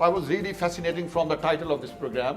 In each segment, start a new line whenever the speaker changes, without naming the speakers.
I was really fascinating from the title of this program,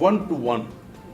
1 to 1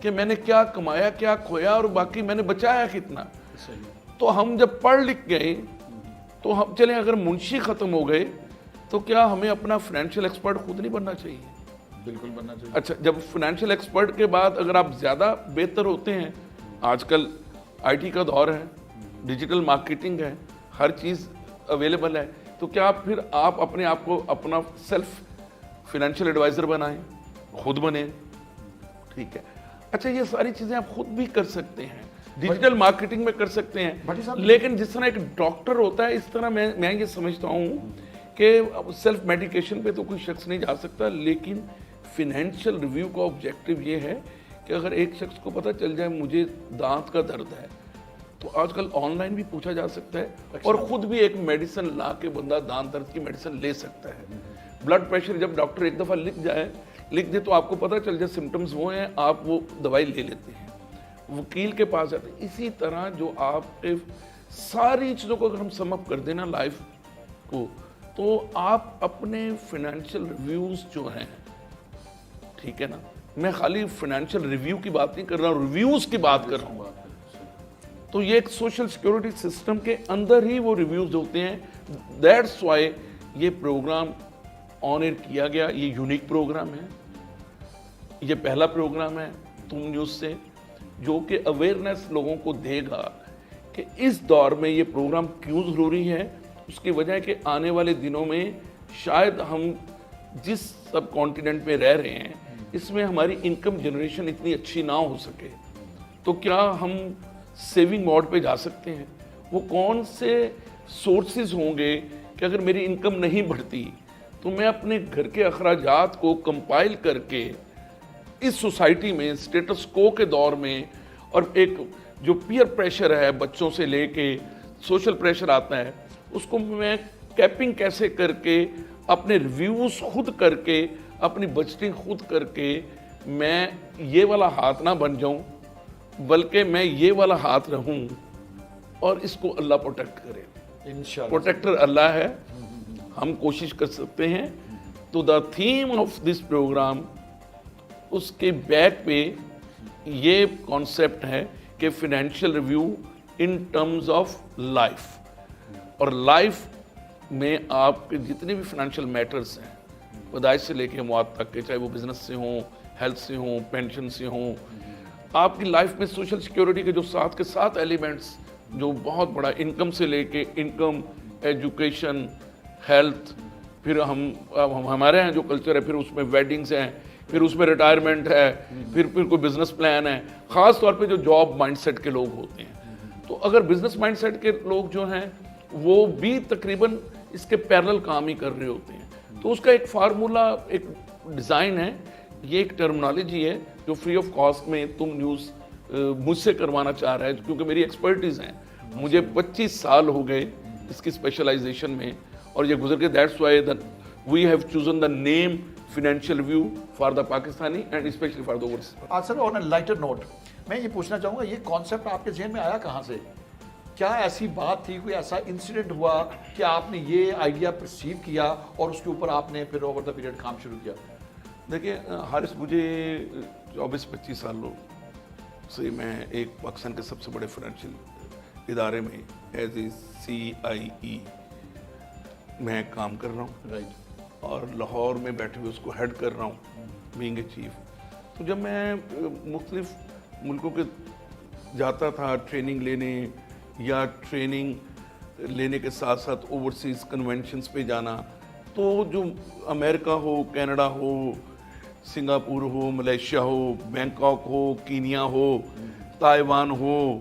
کہ میں نے کیا کمایا, کیا کھویا, اور باقی میں نے بچایا کتنا. تو ہم جب پڑھ لکھ گئے تو ہم چلیں اگر منشی ختم ہو گئے تو کیا ہمیں اپنا فائنینشیل ایکسپرٹ خود نہیں بننا چاہیے؟
بالکل بننا چاہیے.
اچھا, جب فائنینشیل ایکسپرٹ کے بعد اگر آپ زیادہ بہتر ہوتے ہیں, آج کل آئی ٹی کا دور ہے, ڈیجیٹل مارکیٹنگ ہے, ہر چیز اویلیبل ہے, تو کیا پھر آپ اپنے آپ کو اپنا سیلف فائنینشیل ایڈوائزر بنائیں, خود بنیں. ٹھیک ہے, اچھا یہ ساری چیزیں آپ خود بھی کر سکتے ہیں, ڈیجیٹل مارکیٹنگ میں کر سکتے ہیں, لیکن جس طرح ایک ڈاکٹر ہوتا ہے اس طرح میں یہ سمجھتا ہوں کہ سیلف میڈیکیشن پہ تو کوئی شخص نہیں جا سکتا, لیکن فائنینشیل ریویو کا آبجیکٹیو یہ ہے کہ اگر ایک شخص کو پتہ چل جائے مجھے دانت کا درد ہے, تو آج کل آن لائن بھی پوچھا جا سکتا ہے اور خود بھی ایک میڈیسن لا کے بندہ دانت درد کی میڈیسن لے سکتا ہے. بلڈ پریشر جب ڈاکٹر ایک دفعہ لکھ دے تو آپ کو پتہ چل جائے سمٹمز وہ ہیں, آپ وہ دوائی لے لیتے ہیں, وکیل کے پاس جاتے ہیں. اسی طرح جو آپ کے ساری چیزوں کو اگر ہم سم اپ کر دیں نا لائف کو, تو آپ اپنے فائنینشیل ریویوز جو ہیں, ٹھیک ہے نا, میں خالی فائنینشیل ریویو کی بات نہیں کر رہا ہوں, ریویوز کی بات کر رہا ہوں, تو یہ ایک سوشل سیکورٹی سسٹم کے اندر ہی وہ ریویوز ہوتے ہیں. دیٹس وائی یہ پروگرام آن ایئر کیا گیا. یہ یونیک پروگرام ہے, یہ پہلا پروگرام ہے تم نیوز سے جو کہ اویئرنیس لوگوں کو دے گا کہ اس دور میں یہ پروگرام کیوں ضروری ہے. اس کی وجہ ہے کہ آنے والے دنوں میں شاید ہم جس سب کانٹیننٹ میں رہ رہے ہیں اس میں ہماری انکم جنریشن اتنی اچھی نہ ہو سکے, تو کیا ہم سیونگ موڈ پہ جا سکتے ہیں؟ وہ کون سے سورسز ہوں گے کہ اگر میری انکم نہیں بڑھتی تو میں اپنے گھر کے اخراجات کو کمپائل کر کے اس سوسائٹی میں اسٹیٹس کو کے دور میں, اور ایک جو پیئر پریشر ہے بچوں سے لے کے سوشل پریشر آتا ہے, اس کو میں کیپنگ کیسے کر کے, اپنے ریویوز خود کر کے, اپنی بجٹنگ خود کر کے, میں یہ والا ہاتھ نہ بن جاؤں بلکہ میں یہ والا ہاتھ رہوں, اور اس کو اللہ پروٹیکٹ کرے.
انشاءاللہ
پروٹیکٹر اللہ ہے, ہم کوشش کر سکتے ہیں. تو the theme of this programme, اس کے بیک پہ یہ کانسیپٹ ہے کہ financial review in terms of life, اور لائف میں آپ کے جتنے بھی فائنینشیل میٹرز ہیں پیدائش سے لے کے موت تک کے, چاہے وہ بزنس سے ہوں, ہیلتھ سے ہوں, پینشن سے ہوں, آپ کی لائف میں سوشل سیکیورٹی کے جو ساتھ کے ساتھ ایلیمنٹس جو بہت بڑا, انکم سے لے کے انکم, ایجوکیشن, ہیلتھ, پھر ہمارے ہیں جو کلچر ہے, پھر اس میں ویڈنگز ہیں, پھر اس میں ریٹائرمنٹ ہے, پھر کوئی بزنس پلان ہے, خاص طور پہ جو جاب مائنڈ سیٹ کے لوگ ہوتے ہیں. تو اگر بزنس مائنڈ سیٹ کے لوگ جو ہیں وہ بھی تقریباً اس کے پیرلل کام ہی کر رہے ہوتے ہیں, تو اس کا ایک فارمولا, ایک ڈیزائن ہے, یہ ایک ٹرمنالوجی ہے جو فری آف کاسٹ میں تم نیوز مجھ سے کروانا چاہ رہا ہے, کیونکہ میری ایکسپرٹیز ہیں, مجھے 25 سال ہو گئے اس کی اسپیشلائزیشن میں, اور یہ گزر کے that's why we have chosen the name financial review for the Pakistani and specially for the overseas.
Sir on a lighter note میں یہ پوچھنا چاہوں گا, یہ کانسیپٹ آپ کے ذہن میں آیا کہاں سے؟ کیا ایسی بات تھی, کوئی ایسا انسیڈنٹ ہوا کہ آپ نے یہ آئیڈیا پرسیو کیا اور اس کے اوپر آپ نے پھر اوور دا پیریڈ کام شروع کیا؟
دیکھیں حارث, مجھے 24-25 سالوں سے میں ایک پاکستان کے سب سے بڑے فائنینشیل ادارے میں ایز اے CIE میں کام کر رہا ہوں,
رائٹ,
اور لاہور میں بیٹھے ہوئے اس کو ہیڈ کر رہا ہوں بینگ اے چیف. تو جب میں مختلف ملکوں کے جاتا تھا ٹریننگ لینے, یا ٹریننگ لینے کے ساتھ ساتھ اوورسیز کنونشنز پہ جانا, تو جو امریکہ ہو, کینیڈا ہو, سنگاپور ہو, ملیشیا ہو, بینکاک ہو, کینیا ہو, تائیوان ہو,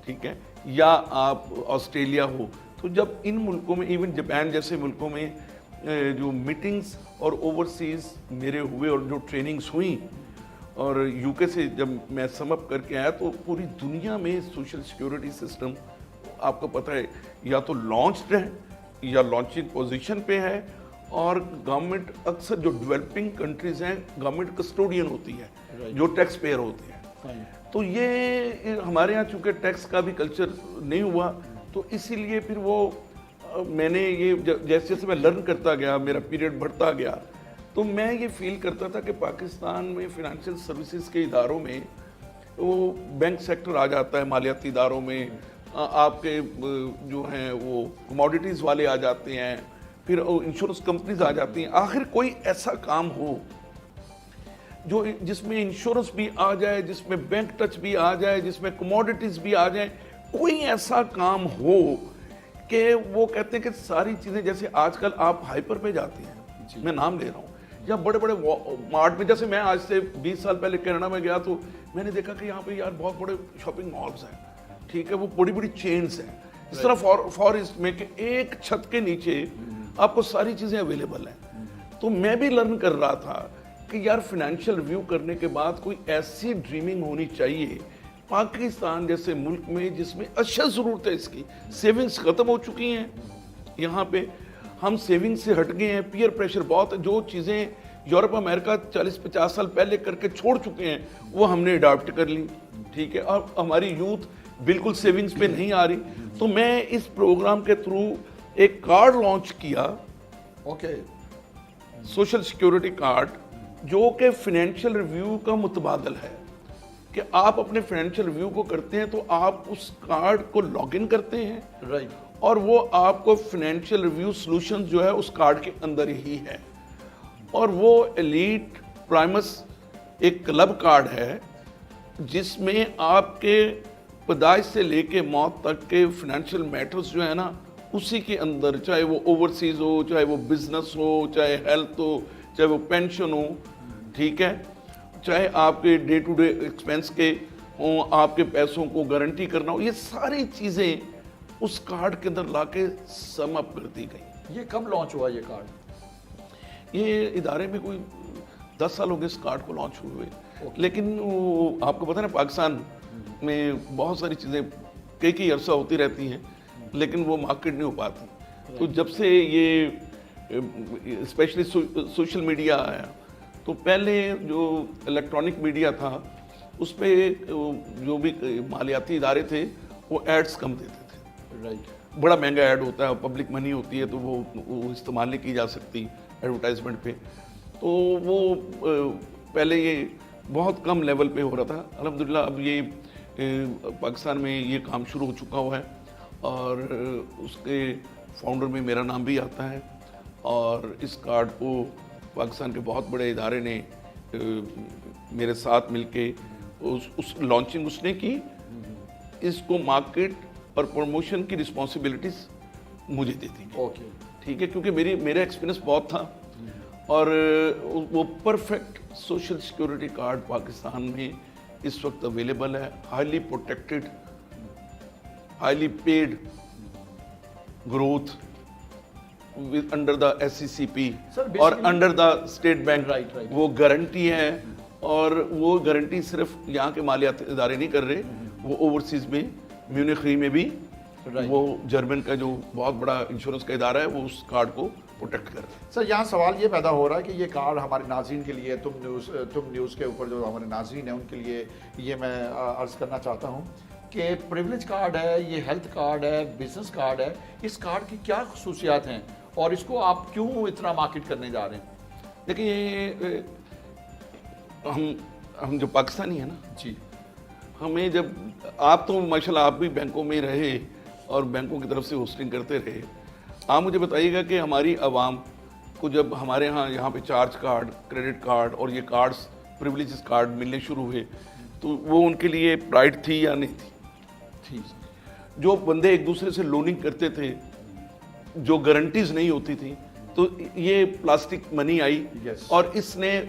ٹھیک ہے, یا آپ آسٹریلیا ہو, تو جب ان ملکوں میں, ایون جاپان جیسے ملکوں میں جو میٹنگز اور اوورسیز میرے ہوئے اور جو ٹریننگز ہوئیں, اور UK سے جب میں سم اپ کر کے آیا, تو پوری دنیا میں سوشل سیکیورٹی سسٹم آپ کو پتہ ہے یا تو لانچڈ ہے یا لانچنگ پوزیشن پہ ہے, اور گورنمنٹ اکثر جو ڈیولپنگ کنٹریز ہیں گورنمنٹ کسٹوڈین ہوتی ہے جو ٹیکس پیئر ہوتے ہیں. تو یہ ہمارے ہاں چونکہ ٹیکس کا بھی کلچر نہیں ہوا, تو اسی لیے پھر وہ میں نے یہ جیسے جیسے میں لرن کرتا گیا, میرا پیریڈ بڑھتا گیا, تو میں یہ فیل کرتا تھا کہ پاکستان میں فائنینشیل سروسز کے اداروں میں وہ بینک سیکٹر آ جاتا ہے، مالیاتی اداروں میں آپ کے جو ہیں وہ کموڈیٹیز والے آ جاتے ہیں، پھر انشورنس کمپنیز آ جاتی ہیں. آخر کوئی ایسا کام ہو جو جس میں انشورنس بھی آ جائے، جس میں بینک ٹچ بھی آ جائے، جس میں کموڈیٹیز بھی آ جائیں، کوئی ایسا کام ہو کہ وہ کہتے ہیں کہ ساری چیزیں، جیسے آج کل آپ ہائپر پہ جاتے ہیں، میں نام لے رہا ہوں، یا بڑے بڑے مارٹ میں، جیسے میں آج سے 20 سال پہلے کینیڈا میں گیا تو میں نے دیکھا کہ یہاں پہ یار بہت بڑے شاپنگ مالز ہیں، ٹھیک ہے، وہ بڑی بڑی چینز ہیں، اس طرح فارسٹ میں کہ ایک چھت کے نیچے آپ کو ساری چیزیں اویلیبل ہیں. تو میں بھی لرن کر رہا تھا کہ یار فائنینشیل ریویو کرنے کے بعد کوئی ایسی ڈریمنگ ہونی چاہیے پاکستان جیسے ملک میں جس میں اشد ضرورت ہے اس کی. سیونگز ختم ہو چکی ہیں، یہاں پہ ہم سیونگ سے ہٹ گئے ہیں، پیئر پریشر بہت ہے، جو چیزیں یورپ امریکہ 40-50 سال پہلے کر کے چھوڑ چکے ہیں وہ ہم نے اڈاپٹ کر لی، ٹھیک ہے، اور ہماری یوتھ بالکل سیونگز پہ نہیں آ رہی. تو میں اس پروگرام کے تھرو ایک کارڈ لانچ کیا،
اوکے،
سوشل سیکیورٹی کارڈ، جو کہ فائنینشیل ریویو کا متبادل ہے، کہ آپ اپنے فائنینشیل ریویو کو کرتے ہیں تو آپ اس کارڈ کو لاگ ان کرتے ہیں،
رائٹ،
اور وہ آپ کو فائنینشیل ریویو سلوشن جو ہے اس کارڈ کے اندر ہی ہے. اور وہ ایلیٹ پرائمس ایک کلب کارڈ ہے جس میں آپ کے پیدائش سے لے کے موت تک کے فائنینشیل میٹرز جو ہے نا اسی کے اندر، چاہے وہ اوورسیز ہو، چاہے وہ بزنس ہو، چاہے ہیلتھ ہو، چاہے وہ پینشن ہو، ٹھیک ہے، چاہے آپ کے ڈے ٹو ڈے ایکسپینس کے ہوں، آپ کے پیسوں کو گارنٹی کرنا ہو، یہ ساری چیزیں اس کارڈ کے اندر لا کے سم اپ کر دی گئی.
یہ کب لانچ ہوا یہ کارڈ؟
یہ ادارے میں کوئی 10 سال ہو گئے اس کارڈ کو لانچ ہوئے، لیکن آپ کو پتہ ہے پاکستان میں بہت ساری چیزیں کئی عرصہ ہوتی رہتی ہیں لیکن وہ مارکیٹ نہیں ہو پاتی. تو جب سے یہ اسپیشلی سوشل میڈیا آیا تو پہلے جو الیکٹرانک میڈیا تھا اس پہ جو بھی مالیاتی ادارے تھے وہ ایڈز کم دیتے تھے،
رائٹ،
بڑا مہنگا ایڈ ہوتا ہے، پبلک منی ہوتی ہے تو وہ استعمال نہیں کی جا سکتی ایڈورٹائزمنٹ پہ. تو وہ پہلے یہ بہت کم لیول پہ ہو رہا تھا. الحمدللہ اب یہ پاکستان میں یہ کام شروع ہو چکا ہوا ہے اور اس کے فاؤنڈر میں میرا نام بھی آتا ہے. اور اس کارڈ کو پاکستان کے بہت بڑے ادارے نے میرے ساتھ مل کے اس لانچنگ اس نے کی. اس کو مارکیٹ اور پروموشن کی رسپانسبلٹیز مجھے دے دی،
اوکے،
ٹھیک ہے، کیونکہ میرا ایکسپیرینس بہت تھا. اور وہ perfect social security card Pakistan میں اس وقت اویلیبل ہے، highly protected, highly paid growth under the SCCP اور انڈر دا اسٹیٹ بینک. وہ گارنٹی ہے، اور وہ گارنٹی صرف یہاں کے مالیاتی ادارے نہیں کر رہے، وہ اوورسیز میں میونخ میں بھی وہ جرمن کا جو بہت بڑا انشورنس کا ادارہ ہے وہ اس کارڈ کو پروٹیکٹ کر رہے ہیں.
سر یہاں سوال یہ پیدا ہو رہا ہے کہ یہ کارڈ ہمارے ناظرین کے لیے، تم نیوز کے اوپر جو ہمارے ناظرین ہیں ان کے لیے یہ میں عرض کرنا چاہتا ہوں کہ پریولیج کارڈ ہے، یہ ہیلتھ کارڈ ہے، بزنس کارڈ ہے، اس کارڈ کی کیا خصوصیات ہیں اور اس کو آپ کیوں اتنا مارکیٹ کرنے جا رہے ہیں؟
دیکھیں، ہم جو پاکستانی ہیں نا،
جی،
ہمیں جب آپ تو ماشاءاللہ آپ بھی بینکوں میں رہے اور بینکوں کی طرف سے ہوسٹنگ کرتے رہے، آپ مجھے بتائیے گا کہ ہماری عوام کو جب ہمارے ہاں یہاں پہ چارج کارڈ، کریڈٹ کارڈ اور یہ کارڈز پریولیجز کارڈ ملنے شروع ہوئے تو وہ ان کے لیے پرائڈ تھی یا نہیں تھی؟ ٹھیک، جو بندے ایک دوسرے سے لوننگ کرتے تھے، جو گارنٹیز نہیں ہوتی تھی، تو یہ پلاسٹک منی آئی اور اس نے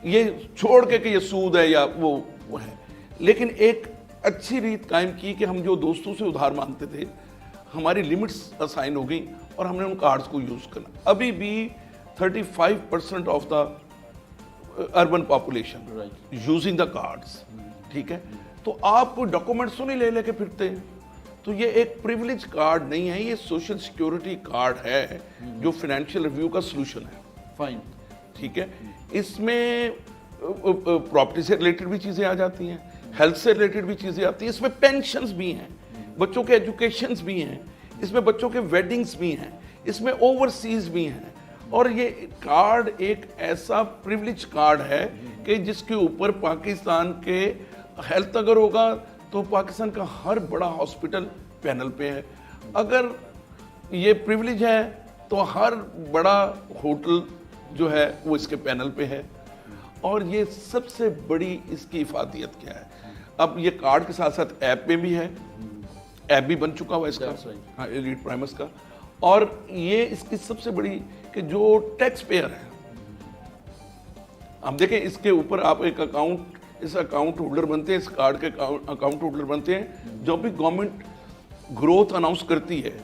یہ چھوڑ کے کہ یہ سود ہے یا وہ ہے، لیکن ایک اچھی ریت قائم کی کہ ہم جو دوستوں سے ادھار مانگتے تھے ہماری لمٹس اسائن ہو گئی اور ہم نے ان کارڈز کو یوز کرنا. ابھی بھی 35% of the urban population using the cards, ٹھیک ہے. تو آپ کوئی ڈاکومنٹس تو نہیں لے کے پھرتے، تو یہ ایک پریولیج کارڈ نہیں ہے، یہ سوشل سیکیورٹی کارڈ ہے جو فائنینشیل ریویو کا سلوشن ہے.
فائن،
ٹھیک ہے. اس میں پراپرٹی سے ریلیٹڈ بھی چیزیں آ جاتی ہیں، ہیلتھ سے ریلیٹڈ بھی چیزیں آتی ہیں، اس میں پینشنز بھی ہیں، بچوں کے ایجوکیشنز بھی ہیں، اس میں بچوں کے ویڈنگز بھی ہیں، اس میں اوورسیز بھی ہیں، اور یہ کارڈ ایک ایسا پریولیج کارڈ ہے کہ جس کے اوپر پاکستان کے ہیلتھ اگر ہوگا تو پاکستان کا ہر بڑا ہاسپٹل پینل پہ ہے، اگر یہ پریولیج ہے تو ہر بڑا ہوٹل جو ہے وہ اس کے پینل پہ ہے. اور یہ سب سے بڑی اس کی افادیت کیا ہے، اب یہ کارڈ کے ساتھ ساتھ ایپ میں بھی ہے، ایپ بھی بن چکا ہوا اس کا، ہاں ایلیٹ پرائمرز کا. اور یہ اس کی سب سے بڑی کہ جو ٹیکس پیئر ہے، ہم دیکھیں اس کے اوپر آپ ایک اکاؤنٹ، اس اکاؤنٹ ہولڈر بنتے ہیں، اس کارڈ کے اکاؤنٹ ہولڈر بنتے ہیں. جو بھی گورنمنٹ گروتھ اناؤنس کرتی ہے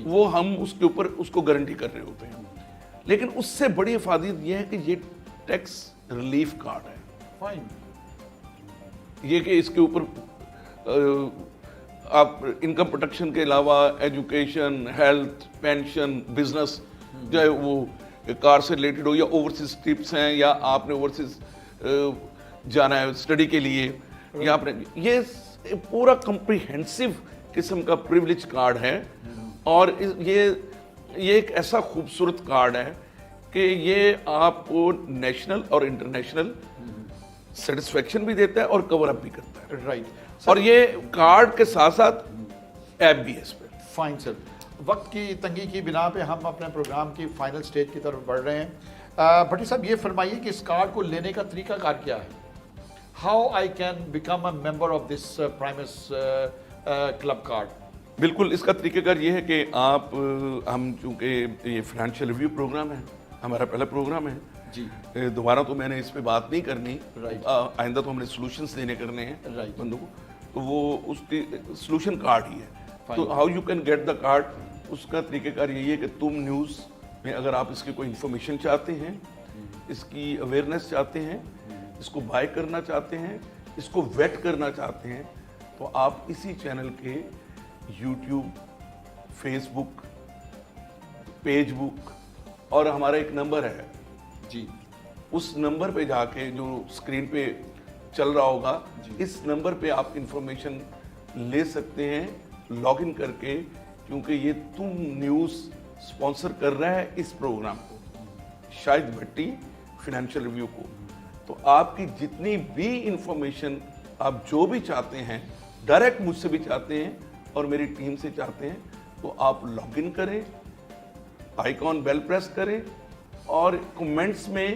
وہ ہم اس کے اوپر اس کو گارنٹی کر رہے ہوتے ہیں. لیکن اس سے بڑی افادیت یہ ہے کہ یہ ٹیکس ریلیف کارڈ ہے.
فائن.
یہ کہ اس کے اوپر آپ انکم پروٹیکشن کے علاوہ ایجوکیشن، ہیلتھ، پینشن، بزنس، چاہے وہ کار سے ریلیٹڈ ہو یا اوورسیز ٹرپس ہیں یا آپ نے اوورسیز جانا ہے اسٹڈی کے لیے یا آپ نے، یہ پورا کمپریہنسو قسم کا پریولیج کارڈ ہے. اور یہ ایک ایسا خوبصورت کارڈ ہے کہ یہ آپ کو نیشنل اور انٹرنیشنل سیٹسفیکشن بھی دیتا ہے اور کور اپ بھی کرتا ہے.
رائٹ.
اور یہ کارڈ کے ساتھ ساتھ ایپ بھی ہے اس پہ.
فائن سر. وقت کی تنگی کی بنا پہ ہم اپنے پروگرام کی فائنل سٹیج کی طرف بڑھ رہے ہیں. بھٹی صاحب یہ فرمائیے کہ اس کارڈ کو لینے کا طریقہ کار کیا ہے؟ How I can become a member of this primers club card?
بالکل، اس کا طریقہ کار یہ ہے کہ آپ، ہم چونکہ یہ فائنینشیل ریویو پروگرام ہے، ہمارا پہلا پروگرام ہے
جی،
دوبارہ تو میں نے اس پہ بات نہیں کرنی،
Right.
آئندہ تو ہم نے سولوشنز دینے کرنے ہیں
Right.
بندوں کو، تو وہ اس کی سولوشن کارڈ ہی ہے.
Fine.
تو how you can get the card, اس کا طریقہ کار یہی ہے کہ تم نیوز میں اگر آپ اس کی کوئی انفارمیشن چاہتے ہیں، اس کی اویئرنیس چاہتے ہیں، اس کو بائی کرنا چاہتے ہیں، اس کو ویٹ کرنا چاہتے ہیں، تو آپ اسی چینل کے یوٹیوب، فیس بک، پیج بک، اور ہمارا ایک نمبر ہے
جی،
اس نمبر پہ جا کے جو اسکرین پہ چل رہا ہوگا، اس نمبر پہ آپ انفارمیشن لے سکتے ہیں لاگ ان کر کے، کیونکہ یہ تم نیوز سپانسر کر رہا ہے اس پروگرام کو، شاہد بھٹی فائنینشیل ریویو کو. تو آپ کی جتنی بھی انفارمیشن آپ جو بھی چاہتے ہیں، ڈائریکٹ مجھ سے بھی چاہتے ہیں اور میری ٹیم سے چاہتے ہیں، تو آپ لاگ ان کریں، آئیکن بیل پریس کریں، اور کمنٹس میں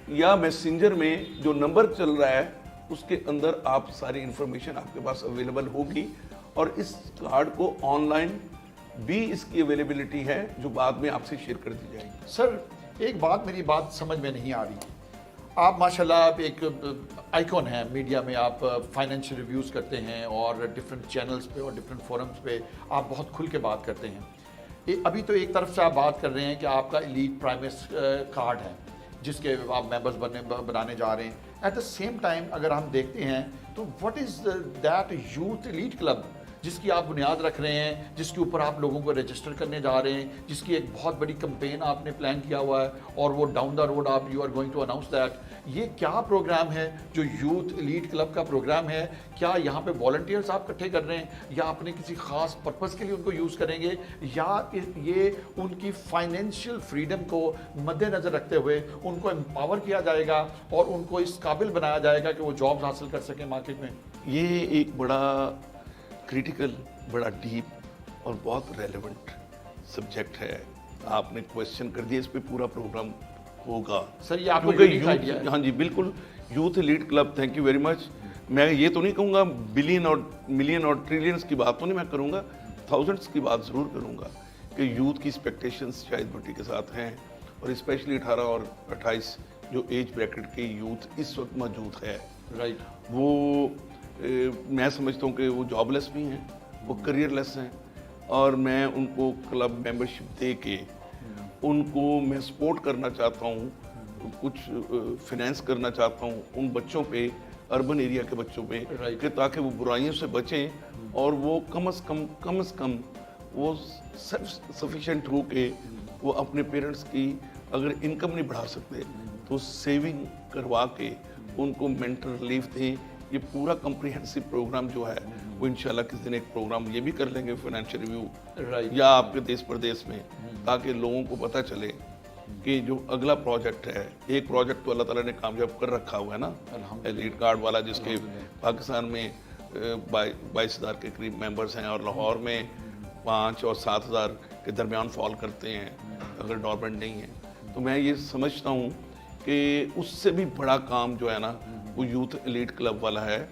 یا میسنجر میں جو نمبر چل رہا ہے اس کے اندر آپ ساری انفارمیشن آپ کے پاس اویلیبل ہوگی. اور اس کارڈ کو آن لائن بھی اس کی اویلیبلٹی ہے جو بعد میں آپ سے شیئر کر دی جائے گی.
سر ایک بات میری بات سمجھ میں نہیں آ رہی. آپ ماشاءاللہ آپ ایک آئیکن ہیں میڈیا میں، آپ فائنینشیل ریویوز کرتے ہیں اور ڈفرینٹ چینلز پہ اور ڈفرینٹ فورمز پہ آپ بہت کھل کے بات کرتے ہیں. ابھی تو ایک طرف سے آپ بات کر رہے ہیں کہ آپ کا ایلیٹ پرائمرز کارڈ ہے جس کے آپ ممبرز بنانے جا رہے ہیں. ایٹ دا سیم ٹائم اگر ہم دیکھتے ہیں تو what is that youth elite club جس کی آپ بنیاد رکھ رہے ہیں، جس کے اوپر آپ لوگوں کو رجسٹر کرنے جا رہے ہیں، جس کی ایک بہت بڑی کمپین آپ نے پلان کیا ہوا ہے، اور وہ ڈاؤن دا روڈ آپ you are going to announce that. یہ کیا پروگرام ہے جو یوتھ ایلیٹ کلب کا پروگرام ہے؟ کیا یہاں پہ والنٹیئرز آپ اکٹھے کر رہے ہیں یا اپنے کسی خاص پرپز کے لیے ان کو یوز کریں گے، یا یہ ان کی فائنینشیل فریڈم کو مد نظر رکھتے ہوئے ان کو امپاور کیا جائے گا اور ان کو اس قابل بنایا جائے گا کہ وہ جابز حاصل کر سکیں مارکیٹ میں؟
یہ ایک بڑا کریٹیکل، بڑا ڈیپ اور بہت ریلیونٹ سبجیکٹ ہے. آپ نے کوشچن کر دیا، اس پہ پورا پروگرام ہوگا.
سر یہ آپ کو یونیک آئیڈیا ہے.
ہاں جی بالکل، youth elite club, thank you very مچ. میں یہ تو نہیں کہوں گا بلین اور ملین اور ٹریلینز کی بات تو نہیں میں کروں گا، تھاؤزنڈس کی بات ضرور کروں گا کہ یوتھ کی ایکسپیکٹیشنز شاہد بھٹی کے ساتھ ہیں، اور اسپیشلی 18 اور 28 جو ایج بریکٹ کے یوتھ اس وقت موجود ہے.
رائٹ.
وہ میں سمجھتا ہوں کہ وہ جاب لیس بھی ہیں، وہ کریئر لیس ہیں، اور میں ان کو کلب ممبرشپ دے کے ان کو میں سپورٹ کرنا چاہتا ہوں، کچھ فائنینس کرنا چاہتا ہوں ان بچوں پہ، اربن ایریا کے بچوں پہ، کہ تاکہ وہ برائیوں سے بچیں اور وہ کم از کم وہ سفیشینٹ ہو کے وہ اپنے پیرنٹس کی اگر انکم نہیں بڑھا سکتے تو سیونگ کروا کے ان کو مینٹل ریلیف دیں. یہ پورا کمپریہنسو پروگرام جو ہے وہ انشاءاللہ کس دن ایک پروگرام یہ بھی کر لیں گے فائنینشیل ریویو یا آپ کے دیس پردیس میں، تاکہ لوگوں کو پتہ چلے کہ جو اگلا پروجیکٹ ہے، ایک پروجیکٹ تو اللہ تعالیٰ نے کامیاب کر رکھا ہوا ہے نا، ایلیٹ کارڈ والا، جس کے پاکستان میں 22,000 کے قریب ممبرز ہیں اور لاہور میں 5 اور 7,000 کے درمیان فال کرتے ہیں اگر ڈورمنٹ نہیں ہے. تو میں یہ سمجھتا ہوں کہ اس سے بھی بڑا کام جو ہے نا وہ یوتھ ایلیٹ کلب والا ہے،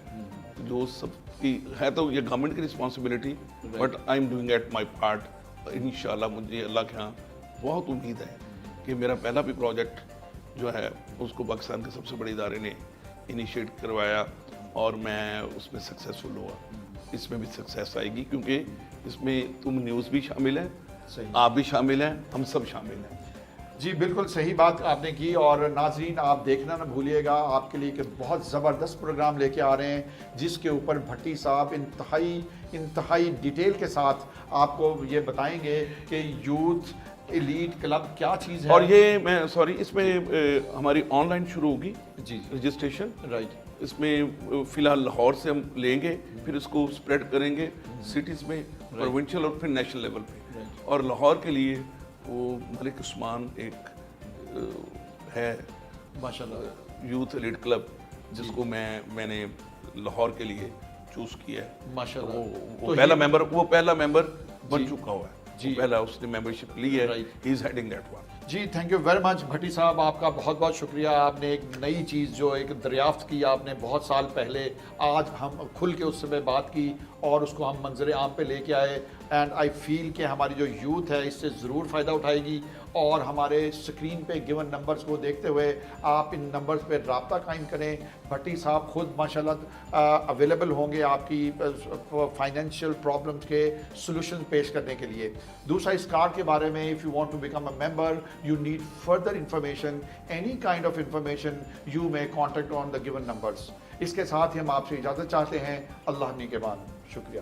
جو سب کی ہے. تو یہ گورنمنٹ کی responsibility, but I am doing at my part. انشاءاللہ مجھے اللہ کے ہاں بہت امید ہے کہ میرا پہلا بھی پروجیکٹ جو ہے اس کو پاکستان کے سب سے بڑے ادارے نے انیشیٹ کروایا اور میں اس میں سکسیسفل ہوا. اس میں بھی سکسیس آئے گی کیونکہ اس میں تم نیوز بھی شامل ہیں، آپ بھی شامل ہیں، ہم سب شامل ہیں.
جی بالکل صحیح بات آپ نے کی. اور ناظرین آپ دیکھنا نہ بھولیے گا، آپ کے لیے کہ بہت زبردست پروگرام لے کے آ رہے ہیں جس کے اوپر بھٹی صاحب انتہائی ڈیٹیل کے ساتھ آپ کو یہ بتائیں گے کہ یوتھ ایلیٹ کلب کیا چیز ہے.
اور یہ میں اس میں ہماری آن لائن شروع ہوگی
جی
رجسٹریشن.
رائٹ.
اس میں فی الحال لاہور سے ہم لیں گے، پھر اس کو اسپریڈ کریں گے سٹیز میں، پروونشل اور پھر نیشنل لیول پہ. اور لاہور کے لیے وہ ملک عثمان ایک ہے
ماشاءاللہ
یوتھ ایلیٹ کلب، جس کو میں نے لاہور کے لیے چوز کیا ہے.
ماشاءاللہ
وہ پہلا ممبر بن چکا ہوا ہے.
جی
پہلا اس نے ممبرشپ لی ہے. He is heading that one.
جی thank you very much Bhatti صاحب، آپ کا بہت بہت شکریہ. آپ نے ایک نئی چیز جو ایک دریافت کی آپ نے بہت سال پہلے، آج ہم کھل کے اس سے میں بات کی اور اس کو ہم منظر عام پہ لے کے آئے. اینڈ آئی فیل کہ ہماری جو یوتھ ہے اس سے ضرور فائدہ اٹھائے گی. اور ہمارے اسکرین پہ گیون نمبرز کو دیکھتے ہوئے آپ ان نمبرز پہ رابطہ قائم کریں. بھٹی صاحب خود ماشاءاللہ اویلیبل ہوں گے آپ کی فائنینشیل پرابلمس کے سولوشن پیش کرنے کے لیے. دوسرا اس کارڈ کے بارے میں، if you want to become a member you need further information, any kind of information, you may contact on the given numbers. اس کے ساتھ ہی ہم آپ سے اجازت چاہتے ہیں. اللہ نگہبان. شکریہ.